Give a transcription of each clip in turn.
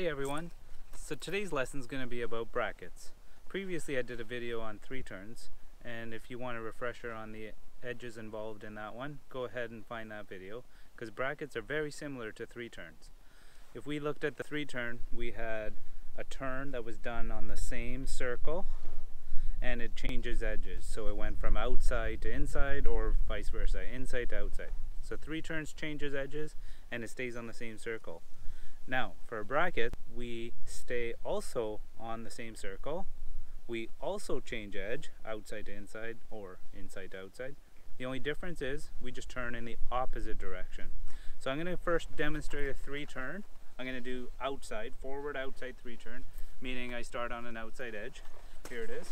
Hey everyone, so today's lesson is going to be about brackets. Previously I did a video on 3 turns, and if you want a refresher on the edges involved in that one, go ahead and find that video, because brackets are very similar to 3 turns. If we looked at the 3 turn, we had a turn that was done on the same circle and it changes edges, so it went from outside to inside or vice versa, inside to outside. So 3 turns changes edges and it stays on the same circle. Now, for a bracket, we stay also on the same circle. We also change edge, outside to inside or inside to outside. The only difference is we just turn in the opposite direction. So I'm going to first demonstrate a 3 turn. I'm going to do outside, forward, outside 3 turn, meaning I start on an outside edge. Here it is.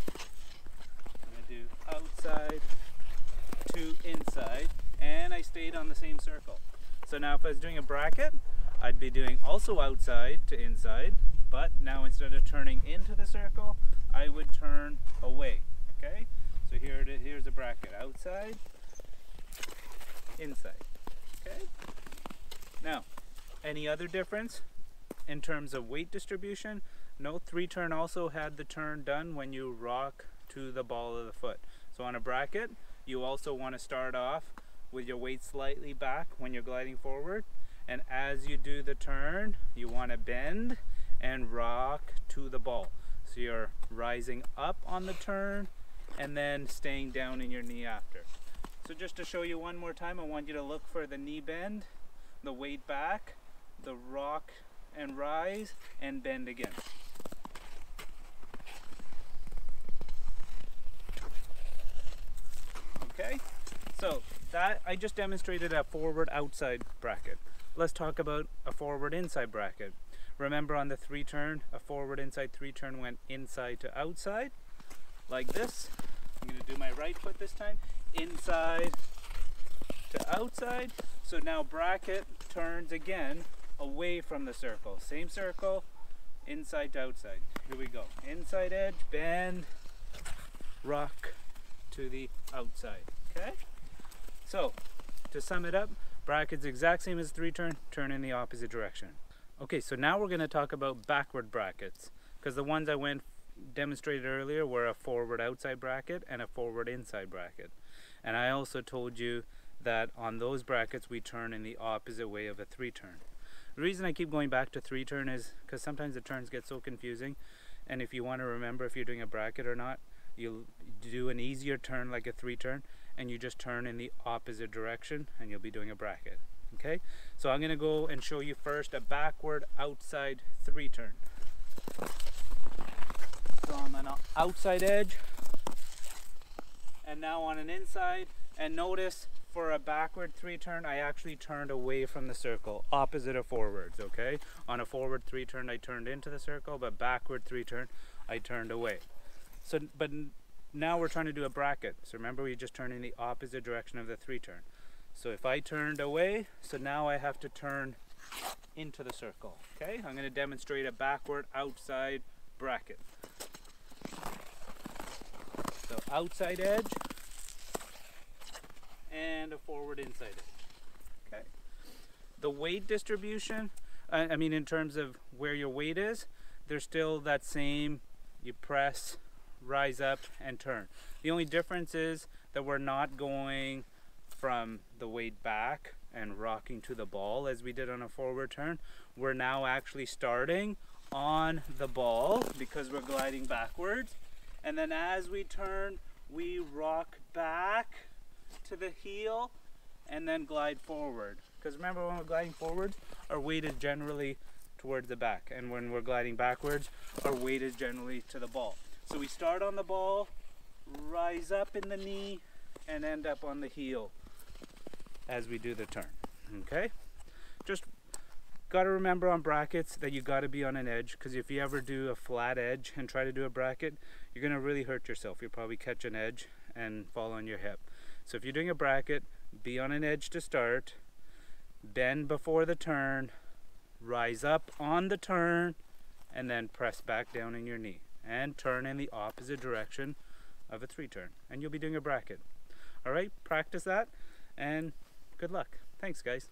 I'm going to do outside to inside, and I stayed on the same circle. So now if I was doing a bracket, I'd be doing also outside to inside, but now instead of turning into the circle, I would turn away. Okay? So here it is, here's a bracket. Outside, inside. Okay? Now, any other difference in terms of weight distribution? No, 3 turn also had the turn done when you rock to the ball of the foot. So on a bracket, you also want to start off with your weight slightly back when you're gliding forward. And as you do the turn, you want to bend and rock to the ball. So you're rising up on the turn and then staying down in your knee after. So just to show you one more time, I want you to look for the knee bend, the weight back, the rock and rise, and bend again. Okay, so that I just demonstrated a forward outside bracket. Let's talk about a forward inside bracket. Remember on the 3 turn, a forward inside 3 turn went inside to outside, like this. I'm going to do my right foot this time, inside to outside. So now bracket turns again away from the circle. Same circle, inside to outside. Here we go. Inside edge, bend, rock to the outside. Okay? So, to sum it up, bracket's exact same as 3 turn, turn in the opposite direction. Okay, so now we're going to talk about backward brackets, because the ones I demonstrated earlier were a forward outside bracket and a forward inside bracket. And I also told you that on those brackets we turn in the opposite way of a 3 turn. The reason I keep going back to 3 turn is because sometimes the turns get so confusing, and if you want to remember if you're doing a bracket or not, you'll do an easier turn like a 3 turn, and you just turn in the opposite direction and you'll be doing a bracket. Okay, so I'm going to go and show you first a backward outside 3 turn. So I'm on an outside edge and now on an inside, and notice for a backward 3 turn I actually turned away from the circle, opposite of forwards. Okay, on a forward 3 turn I turned into the circle, but backward 3 turn I turned away. So but now we're trying to do a bracket. So remember, we just turned in the opposite direction of the 3 turn. So if I turned away, so now I have to turn into the circle. Okay, I'm going to demonstrate a backward outside bracket. So outside edge and a forward inside edge. Okay. The weight distribution, I mean in terms of where your weight is, there's still that same, you press, rise up and turn. The only difference is that we're not going from the weight back and rocking to the ball as we did on a forward turn. We're now actually starting on the ball because we're gliding backwards, and then as we turn we rock back to the heel and then glide forward, because remember, when we're gliding forwards our weight is generally towards the back, and when we're gliding backwards our weight is generally to the ball. So we start on the ball, rise up in the knee, and end up on the heel as we do the turn. Okay? Just got to remember on brackets that you got to be on an edge, because if you ever do a flat edge and try to do a bracket, you're going to really hurt yourself. You'll probably catch an edge and fall on your hip. So if you're doing a bracket, be on an edge to start, bend before the turn, rise up on the turn, and then press back down in your knee and turn in the opposite direction of a 3 turn, and you'll be doing a bracket. Alright, practice that and good luck. Thanks guys.